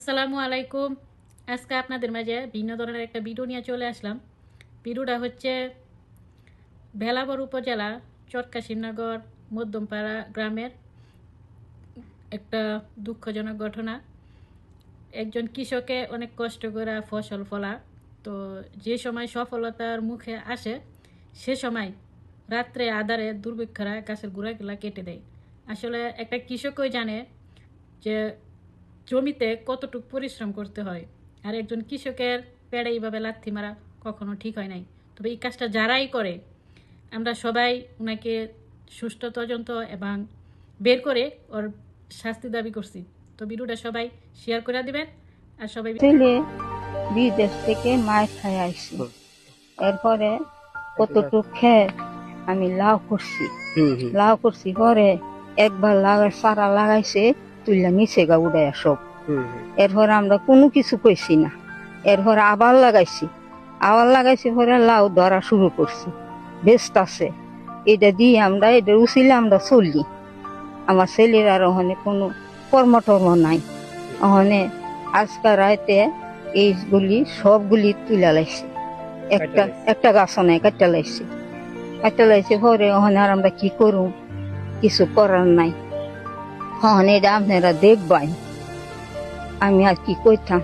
আসসালামু আলাইকুম। আজকে আপনাদের মাঝে ভিন্ন ধরনের একটা ভিডিও নিয়ে চলে আসলাম। ভিডিওটা হচ্ছে ভেলাবর উপজেলা চটকাশিমনগর মধ্যমপাড়া গ্রামের একটা দুঃখজনক ঘটনা। একজন কৃষকে অনেক কষ্ট করে ফসল ফলা, তো যে সময় সফলতার মুখে আসে সে সময় রাত্রে আধারে দুর্ভিক্ষরা গাছের গোড়াগুলা কেটে দেয়। আসলে একটা কৃষকই জানে যে জমিতে কতটুকু পরিশ্রম করতে হয়, আর একজন কৃষকের পেড়ে এইভাবে লাথি মারা কখনো ঠিক হয় নাই। তবে এই কাজটা যারাই করে আমরা সবাই ওনাকে সুষ্ঠু তদন্ত এবং বের করে ওর শাস্তি দাবি করছি। তো ভিডিওটা সবাই শেয়ার করে দিবেন আর সবাই। ছেলে বিদেশ থেকে মাছ খাই আইসি, এরপরে কতটুক খেয়ে আমি লাউ করছি পরে একবার সারা লাগাইছে তুইলা নিচে গা উড়াই সব। এরপর আমরা কোনো কিছু কইছি না, এরপর আবার লাগাইছি পরে লাউ ধরা শুরু করছি, বেস্ট আছে এটা দিয়ে আমরা এটা উচিলে আমরা চলি। আমার ছেলের আর ওখানে কোনো কর্মটর্ম নাই। ওখানে আজকাল রাইতে এইগুলি সবগুলি তুলে লাইছে, একটা একটা গাছ নাই কাটতে লাইছে পরে ওখানে আর আমরা কি করুম, কিছু করার নাই। ওখানে এটা আপনারা দেখবাই, আমি আর কি কইতাম।